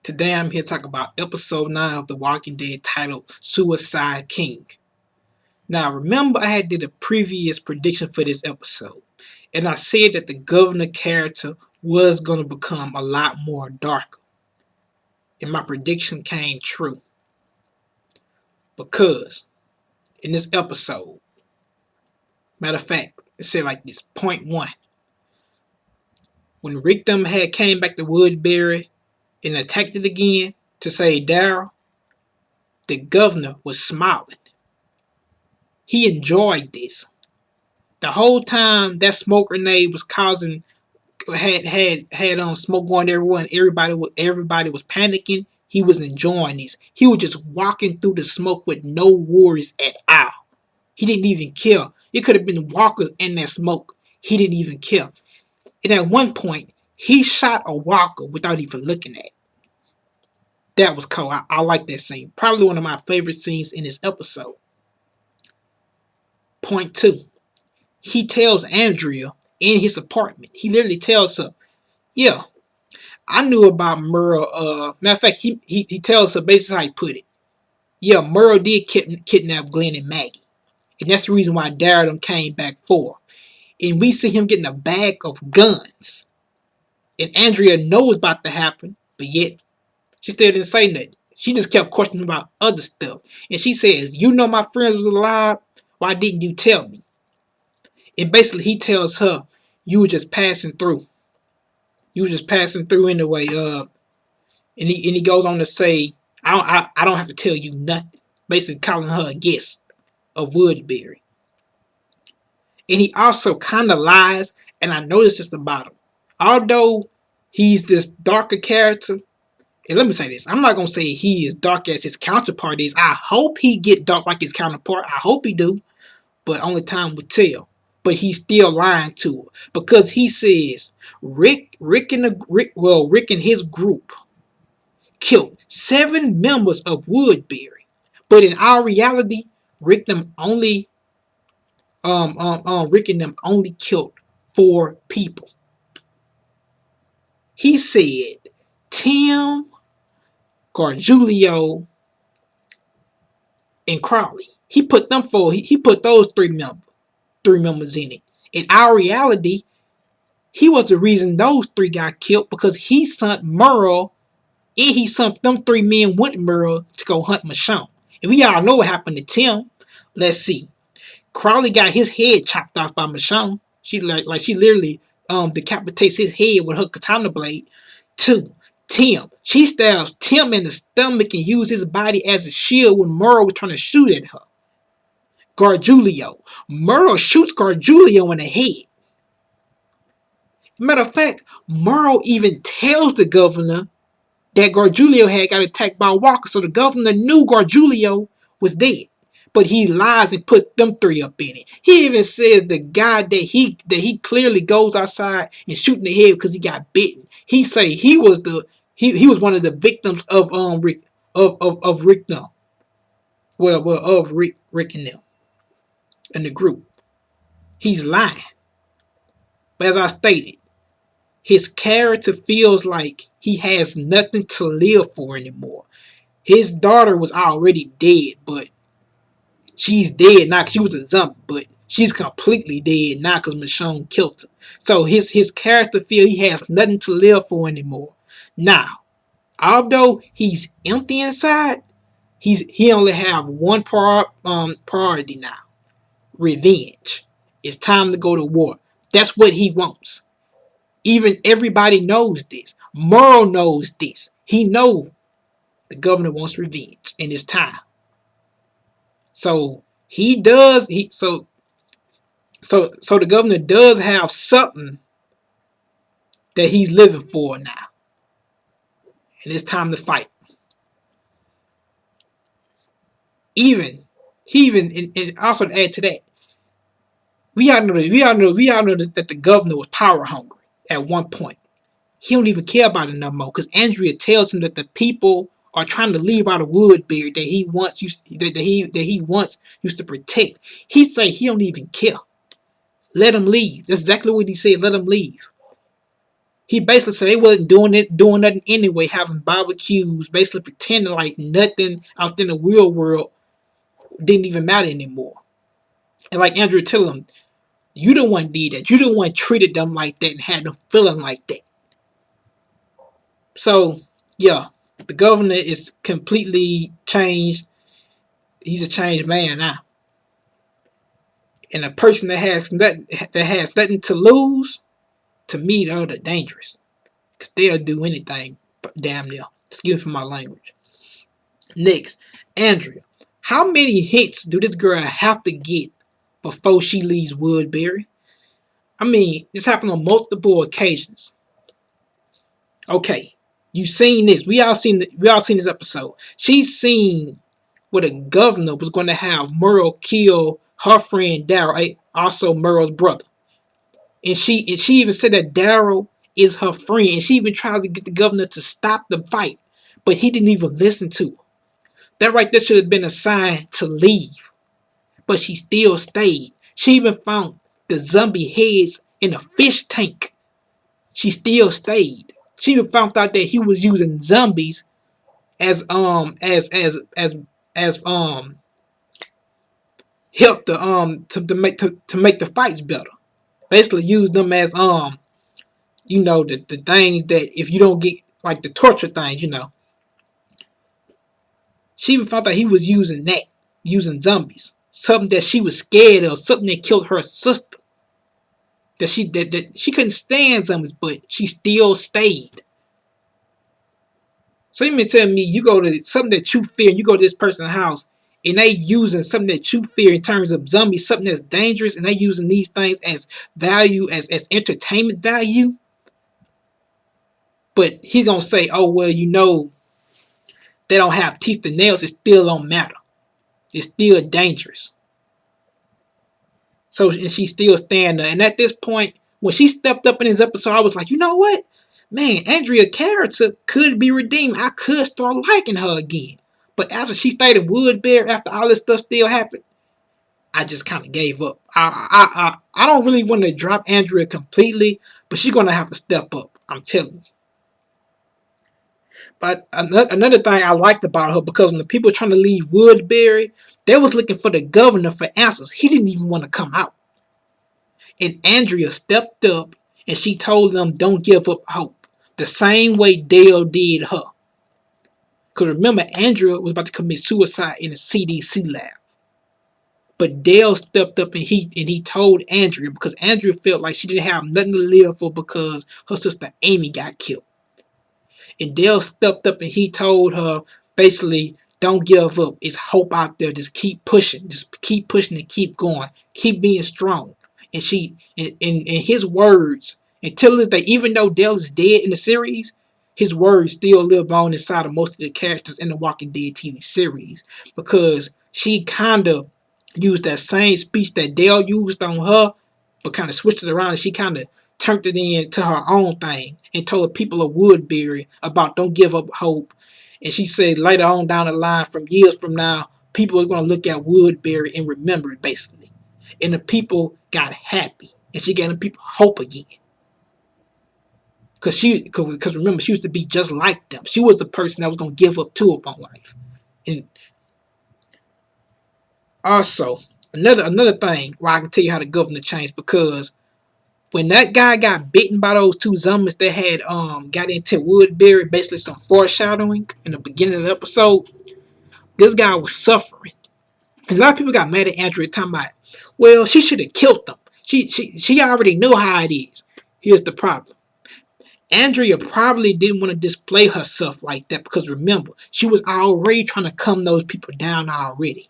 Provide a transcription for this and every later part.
Today I'm here to talk about episode 9 of The Walking Dead titled Suicide King. Now remember I had did a previous prediction for this episode, and I said that the governor character was going to become a lot more darker. And my prediction came true. Because in this episode, matter of fact, it said like this, point 1. When Rick them had came back to Woodbury and attacked it again to save Daryl, the governor was smiling. He enjoyed this. The whole time that smoke grenade was causing had smoke going everywhere, and everybody was panicking. He was enjoying this. He was just walking through the smoke with no worries at all. He didn't even care. It could have been walkers in that smoke. He didn't even care. And at one point, he shot a walker without even looking at it. That was cool. I like that scene. Probably one of my favorite scenes in this episode. Point 2. He tells Andrea in his apartment. He literally tells her, yeah, I knew about Merle. Matter of fact, he tells her basically how he put it. Yeah, Merle did kidnap Glenn and Maggie. And that's the reason why Daryl came back for. And we see him getting a bag of guns. And Andrea knows about to happen, but yet she still didn't say nothing. She just kept questioning about other stuff. And she says, you know my friend was alive? Why didn't you tell me? And basically he tells her, you were just passing through. You were just passing through anyway. And he goes on to say, I don't have to tell you nothing. Basically calling her a guest of Woodbury. And he also kind of lies, and I noticed this about him. Although he's this darker character, and let me say this, I'm not going to say he is dark as his counterpart is. I hope he get dark like his counterpart. I hope he do. But only time will tell. But he's still lying to her. Because he says, Rick and his group killed 7 members of Woodbury. But in our reality, Rick and them only killed 4 people. He said Tim, Gargiulio, and Crowley. He put them 4. He put those 3 members in it. In our reality, he was the reason those 3 got killed because he sent Merle, and he sent them 3 men with Merle to go hunt Michonne. And we all know what happened to Tim. Let's see. Crowley got his head chopped off by Michonne. She literally decapitates his head with her katana blade. 2. Tim. She stabs Tim in the stomach and uses his body as a shield when Merle was trying to shoot at her. Gargiulio. Merle shoots Gargiulio in the head. Matter of fact, Merle even tells the governor that Gargiulio had got attacked by a walker, so the governor knew Gargiulio was dead. But he lies and put them 3 up in it. He even says the guy that he clearly goes outside and shoot in the head because he got bitten. He say he was one of the victims of Rick them. Of Rick and them in the group. He's lying. But as I stated, his character feels like he has nothing to live for anymore. His daughter was already dead, but she's dead now because she was a zombie, but she's completely dead now because Michonne killed her. So his character feels he has nothing to live for anymore. Now, although he's empty inside, he only have one priority now. Revenge. It's time to go to war. That's what he wants. Even everybody knows this. Merle knows this. He knows the governor wants revenge, and it's time. So he does. So the governor does have something that he's living for now, and it's time to fight. And also to add to that, we all know that the governor was power hungry at one point. He don't even care about it no more because Andrea tells him that the people are trying to leave out of Woodbury that he once used to protect. He say he don't even care. Let them leave. That's exactly what he said. Let them leave. He basically said they wasn't doing nothing anyway, having barbecues, basically pretending like nothing out in the real world didn't even matter anymore. And like Andrea tell him, you the one did that. You the one treated them like that and had them feeling like that. So yeah, the governor is completely changed. He's a changed man now. And a person that has nothing to lose, to me, they're the dangerous. Because they'll do anything, damn near. Excuse me for my language. Next, Andrea. How many hits do this girl have to get before she leaves Woodbury? I mean, this happened on multiple occasions. Okay, you seen this. We all seen this episode. She's seen where the governor was going to have Merle kill her friend Daryl, also Merle's brother. And she even said that Daryl is her friend. And she even tried to get the governor to stop the fight. But he didn't even listen to her. That right there should have been a sign to leave. But she still stayed. She even found the zombie heads in a fish tank. She still stayed. She even found out that he was using zombies as as help to make the fights better. Basically use them as the things that if you don't get like the torture things. She even found out he was using zombies. Something that she was scared of, something that killed her sister. That she couldn't stand zombies, but she still stayed. So you mean tell me you go to something that you fear, and you go to this person's house, and they using something that you fear in terms of zombies, something that's dangerous, and they using these things as value, as entertainment value. But he's gonna say, oh well, they don't have teeth and nails, it still don't matter. It's still dangerous. So and she's still standing there. And at this point, when she stepped up in this episode, I was like, you know what? Man, Andrea's character could be redeemed. I could start liking her again. But after she stayed at Woodbury, after all this stuff still happened, I just kind of gave up. I don't really want to drop Andrea completely, but she's gonna have to step up. I'm telling you. But another thing I liked about her, because when the people were trying to leave Woodbury, they was looking for the governor for answers. He didn't even want to come out. And Andrea stepped up and she told them don't give up hope. The same way Dale did her. Because remember, Andrea was about to commit suicide in a CDC lab. But Dale stepped up and he told Andrea, because Andrea felt like she didn't have nothing to live for because her sister Amy got killed. And Dale stepped up and he told her, basically, don't give up. It's hope out there. Just keep pushing. Just keep pushing and keep going. Keep being strong. And in his words, until this day, even though Dale is dead in the series, his words still live on inside of most of the characters in the Walking Dead TV series. Because she kind of used that same speech that Dale used on her, but kind of switched it around, and she kind of turned it into her own thing and told the people of Woodbury about don't give up hope. And she said later on down the line, from years from now, people are going to look at Woodbury and remember it, basically. And the people got happy, and she gave the people hope again. Because remember, she used to be just like them. She was the person that was going to give up too upon life. And also, another thing where I can tell you how the governor changed, because when that guy got bitten by those two zombies that had got into Woodbury, basically some foreshadowing in the beginning of the episode, this guy was suffering. And a lot of people got mad at Andrea talking about, well, she should have killed them. She already knew how it is. Here's the problem. Andrea probably didn't want to display herself like that, because remember, she was already trying to calm those people down already.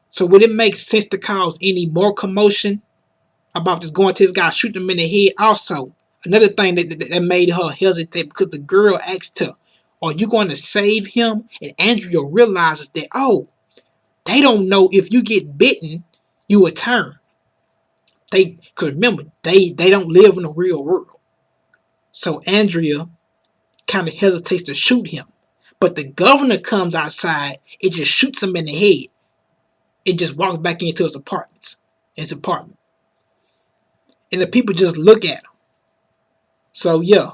So would it make sense to cause any more commotion about just going to this guy, shooting him in the head? Also, another thing that made her hesitate, because the girl asked her, are you going to save him? And Andrea realizes that, oh, they don't know if you get bitten, you will turn. Because remember, they don't live in the real world. So Andrea kind of hesitates to shoot him. But the governor comes outside and just shoots him in the head and just walks back into his apartment. And the people just look at him. So yeah,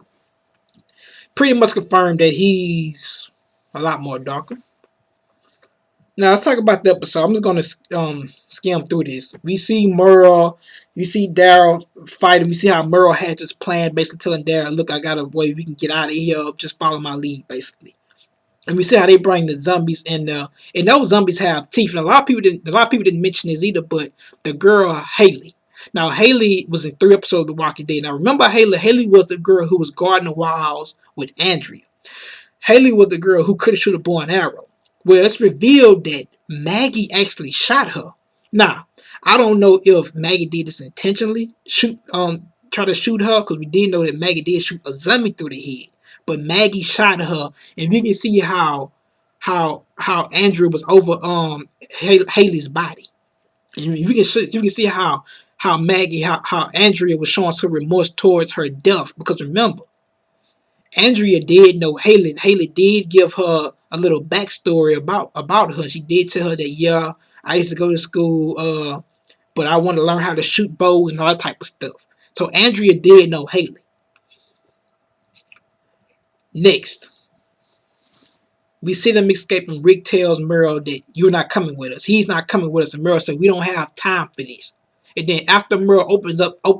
pretty much confirmed that he's a lot more darker. Now let's talk about the episode. I'm just gonna skim through this. We see Merle, we see Daryl fighting. We see how Merle has this plan, basically telling Daryl, "Look, I got a way we can get out of here. Just follow my lead," basically. And we see how they bring the zombies in there, and those zombies have teeth. And a lot of people didn't mention this either, but the girl Haley. Now Haley was in 3 episodes of The Walking Dead. Now remember Haley? Haley was the girl who was guarding the walls with Andrea. Haley was the girl who couldn't shoot a bow and arrow. Well, it's revealed that Maggie actually shot her. Now, I don't know if Maggie did this intentionally, try to shoot her, because we did know that Maggie did shoot a zombie through the head. But Maggie shot her, and we can see how Andrew was over Haley's body. And you can see how Maggie how Andrea was showing some remorse towards her death, because remember, Andrea did know Haley. Haley did give her a little backstory about her. She did tell her that, yeah, I used to go to school, but I want to learn how to shoot bows and all that type of stuff. So Andrea did know Haley. Next, we see them escaping. Rick tells Merle that you're not coming with us. He's not coming with us, and Merle said we don't have time for this. And then after Merle opens up a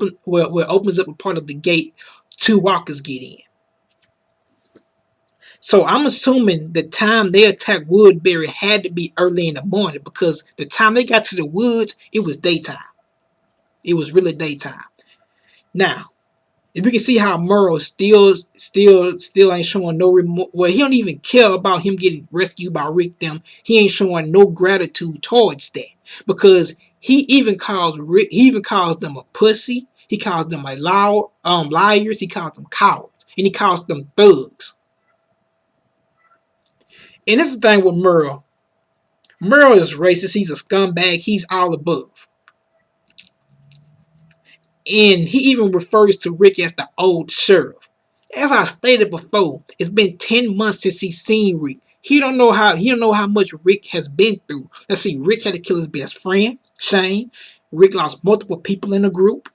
part of the gate, 2 walkers get in. So I'm assuming the time they attacked Woodbury had to be early in the morning, because the time they got to the woods, it was daytime. It was really daytime. Now, if you can see how Merle still ain't showing no remorse. Well, he don't even care about him getting rescued by Rick them. He ain't showing no gratitude towards that, because he even calls them a pussy. He calls them liars. He calls them cowards, and he calls them thugs. And this is the thing with Merle. Merle is racist. He's a scumbag. He's all above. And he even refers to Rick as the old sheriff. As I stated before, it's been 10 months since he's seen Rick. He don't know how much Rick has been through. Let's see, Rick had to kill his best friend, Shane. Rick lost multiple people in the group.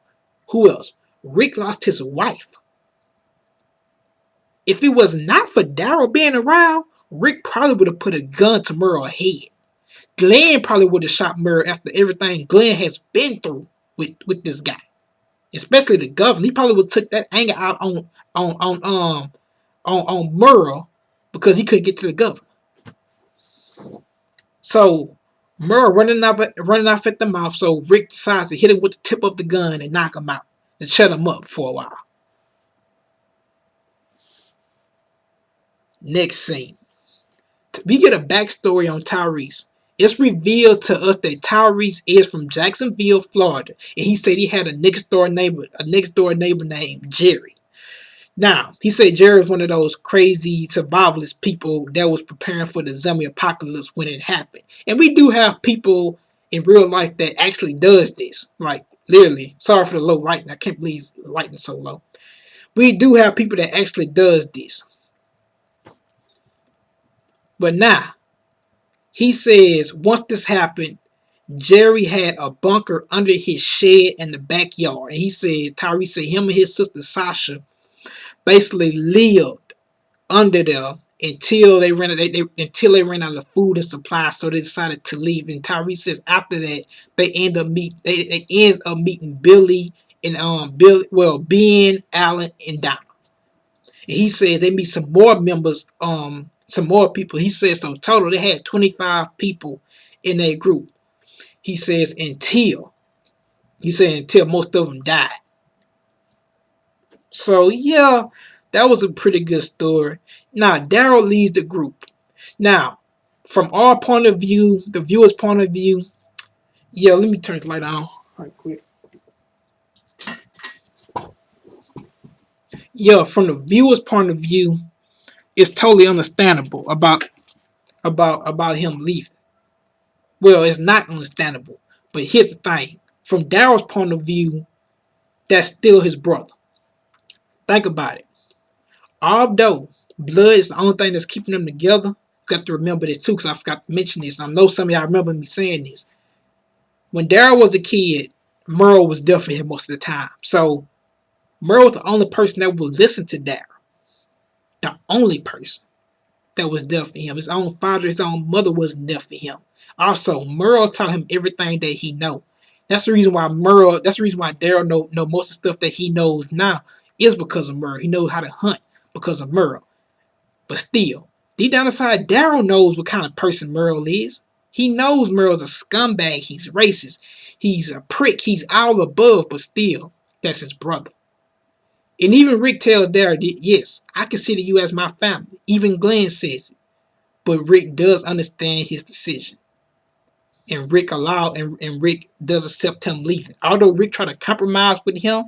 Who else? Rick lost his wife. If it was not for Daryl being around, Rick probably would have put a gun to Merle's head. Glenn probably would have shot Merle after everything Glenn has been through with this guy. Especially the governor. He probably would have took that anger out on Merle, because he couldn't get to the governor. So Merle running off at the mouth, so Rick decides to hit him with the tip of the gun and knock him out, and shut him up for a while. Next scene. We get a backstory on Tyreese. It's revealed to us that Tyreese is from Jacksonville, Florida, and he said he had a next door neighbor named Jerry. Now, he said Jerry was one of those crazy survivalist people that was preparing for the zombie apocalypse when it happened. And we do have people in real life that actually does this. Like, literally, sorry for the low lighting. I can't believe the lighting's so low. We do have people that actually does this. But now, he says once this happened, Jerry had a bunker under his shed in the backyard. And he said, Tyreese said him and his sister Sasha basically lived under there until they ran out of food and supplies, so they decided to leave. And Tyreese says after that they end up meeting Billy and Ben, Alan, and Donald. And he said they meet some more members, some more people. He says so total they had 25 people in their group. He says until most of them died. So yeah, that was a pretty good story. Now Daryl leads the group. Now, from our point of view, the viewer's point of view, yeah, let me turn the light on right quick. Yeah, from the viewer's point of view, it's totally understandable about him leaving. Well, it's not understandable, but here's the thing: from Daryl's point of view, that's still his brother. Think about it. Although blood is the only thing that's keeping them together, you got to remember this too, because I forgot to mention this. And I know some of y'all remember me saying this. When Daryl was a kid, Merle was there for him most of the time. So Merle was the only person that would listen to Daryl. The only person that was there for him. His own father, his own mother wasn't there for him. Also, Merle taught him everything that he know. That's the reason why Daryl know most of the stuff that he knows now is because of Merle. He knows how to hunt because of Merle. But still, deep down inside, Daryl knows what kind of person Merle is. He knows Merle's a scumbag. He's racist. He's a prick. He's all above, but still, that's his brother. And even Rick tells Daryl, yes, I consider you as my family. Even Glenn says it. But Rick does understand his decision. And Rick does accept him leaving. Although Rick tried to compromise with him,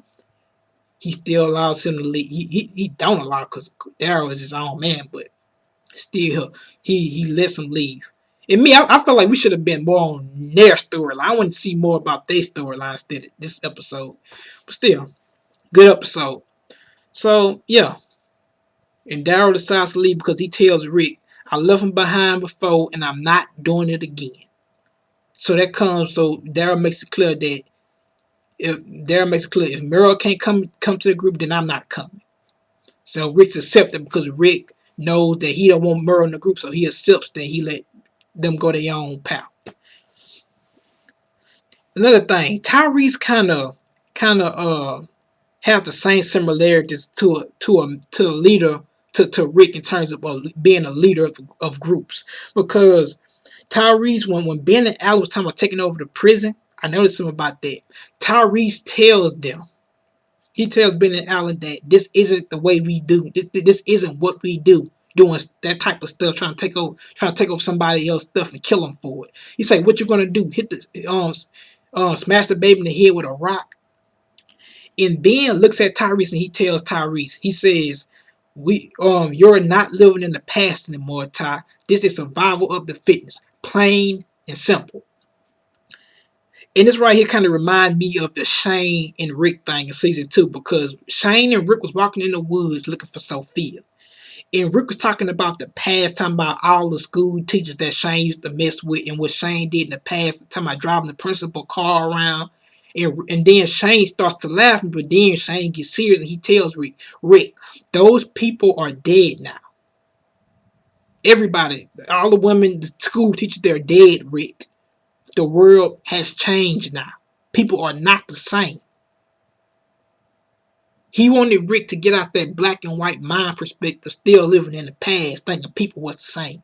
he still allows him to leave. He don't allow because Daryl is his own man, but still he lets him leave. And me, I felt like we should have been more on their storyline. I want to see more about their storyline instead of this episode. But still, good episode. So yeah. And Daryl decides to leave because he tells Rick, I left him behind before and I'm not doing it again. So Daryl makes it clear that if Merle can't come to the group, then I'm not coming. So Rick's accepted because Rick knows that he don't want Merle in the group, so he accepts that he let them go their own path. Another thing, Tyreese kind of have the same similarities to the leader to Rick in terms of being a leader of groups, because Tyreese, when Ben and Al was talking about taking over the prison, I noticed something about that. Tyreese tells them, he tells Ben and Alan that this isn't the way we do. This isn't what we do. Doing that type of stuff, trying to take over somebody else's stuff and kill them for it. He say, "What you gonna do? Hit the smash the baby in the head with a rock?" And Ben looks at Tyreese and he tells Tyreese, he says, you're not living in the past anymore, Ty. This is survival of the fittest, plain and simple. And this right here kind of reminds me of the Shane and Rick thing in season 2, because Shane and Rick was walking in the woods looking for Sophia. And Rick was talking about the past, talking about all the school teachers that Shane used to mess with and what Shane did in the past, talking about driving the principal car around. And then Shane starts to laugh, but then Shane gets serious and he tells Rick, those people are dead now. Everybody, all the women, the school teachers, they're dead, Rick. The world has changed now. People are not the same. He wanted Rick to get out that black and white mind perspective, still living in the past, thinking people was the same.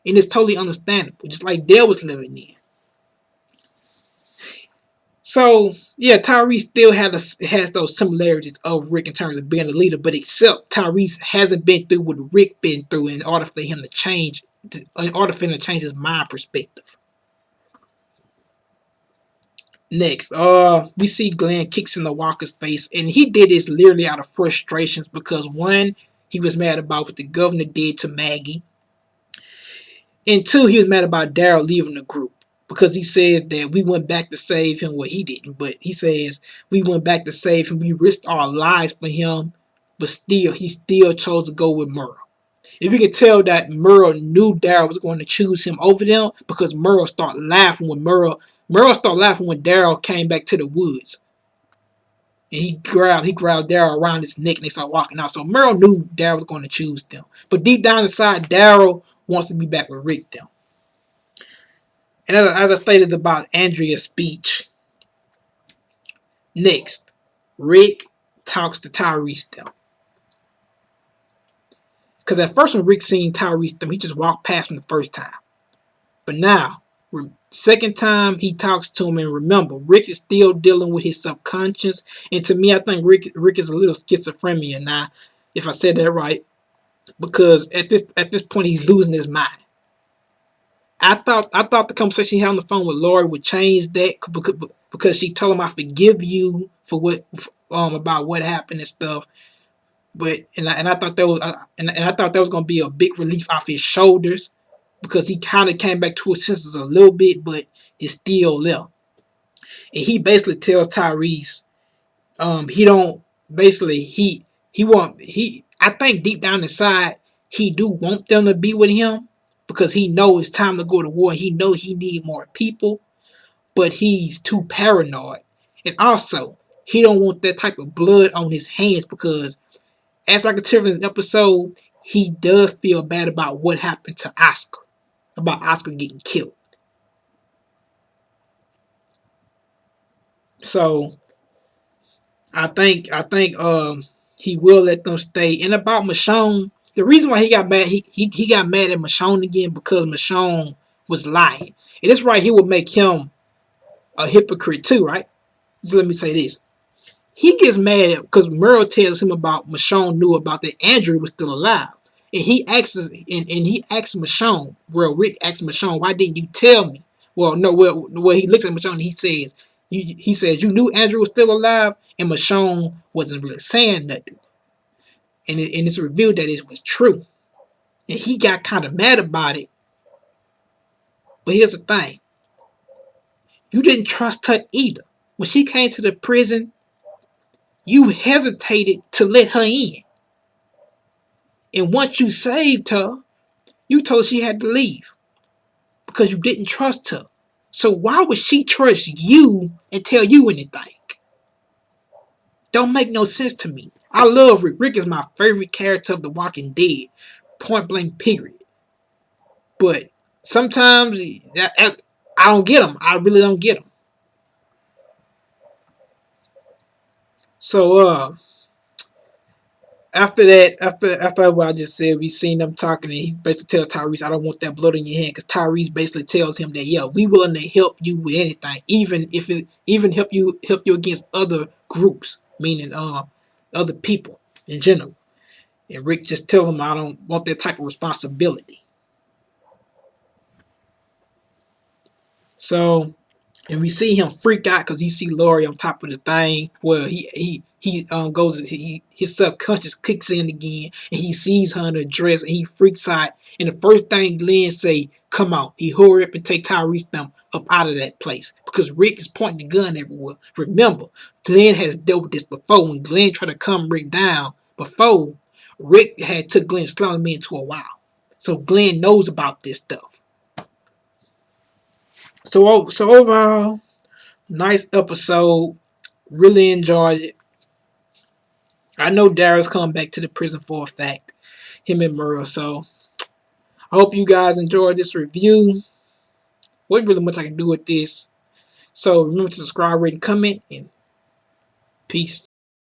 And it's totally understandable, just like Dale was living in. So, yeah, Tyreese still has those similarities of Rick in terms of being a leader, but except Tyreese hasn't been through what Rick been through in order for him to change his mind perspective. Next, we see Glenn kicks in the Walker's face, and he did this literally out of frustrations because, one, he was mad about what the governor did to Maggie, and two, he was mad about Daryl leaving the group because he said that we went back to save him. Well, he didn't, but he says we went back to save him. We risked our lives for him, but he still chose to go with Merle. If you can tell that Merle knew Daryl was going to choose him over them, because Merle started laughing when Daryl came back to the woods. And he grabbed Daryl around his neck and they started walking out. So Merle knew Daryl was going to choose them. But deep down inside, Daryl wants to be back with Rick them. And as I stated about Andrea's speech, next, Rick talks to Tyreese them. Because at first when Rick seen Tyreese them, he just walked past him the first time. But now, second time he talks to him, and remember, Rick is still dealing with his subconscious. And to me, I think Rick is a little schizophrenia now, if I said that right. Because at this point he's losing his mind. I thought the conversation he had on the phone with Lori would change that, because she told him, I forgive you for what about what happened and stuff. But I thought that was gonna be a big relief off his shoulders, because he kind of came back to his senses a little bit, but it's still left. And he basically tells Tyreese, he don't basically I think deep down inside he do want them to be with him, because he knows it's time to go to war. He knows he need more people, but he's too paranoid. And also, he don't want that type of blood on his hands because, as I can tell in this episode, he does feel bad about what happened to Oscar, about Oscar getting killed. So I think he will let them stay. And about Michonne, the reason why he got mad, he got mad at Michonne again because Michonne was lying. And this right here would make him a hypocrite too, right? So let me say this. He gets mad because Merle tells him about Michonne knew about that Andrea was still alive. And he asks Michonne, well, Rick asks Michonne, why didn't you tell me? Well, no, well he looks at Michonne and he says, you knew Andrea was still alive? And Michonne wasn't really saying nothing. And it's revealed that it was true. And he got kind of mad about it. But here's the thing. You didn't trust her either. When she came to the prison, you hesitated to let her in. And once you saved her, you told her she had to leave because you didn't trust her. So why would she trust you and tell you anything? Don't make no sense to me. I love Rick. Rick is my favorite character of The Walking Dead. Point blank, period. But sometimes I don't get him. I really don't get him. So after that, after what I just said, we seen them talking, and he basically tells Tyreese, "I don't want that blood in your hand," because Tyreese basically tells him that, yeah, we willing to help you with anything, even help you against other groups, meaning other people in general. And Rick just tells him, "I don't want that type of responsibility." So, and we see him freak out because he see Lori on top of the thing. Well, he goes, his subconscious kicks in again, and he sees her in a dress, and he freaks out. And the first thing Glenn say, "Come on!" He hurry up and take Tyreese them up out of that place because Rick is pointing the gun everywhere. Remember, Glenn has dealt with this before. When Glenn tried to come Rick down before, Rick had took Glenn slamming me into a wall. So Glenn knows about this stuff. So overall, nice episode. Really enjoyed it. I know Daryl's coming back to the prison for a fact. Him and Merle. So I hope you guys enjoyed this review. Wasn't really much I can do with this. So remember to subscribe, rate, and comment, and peace.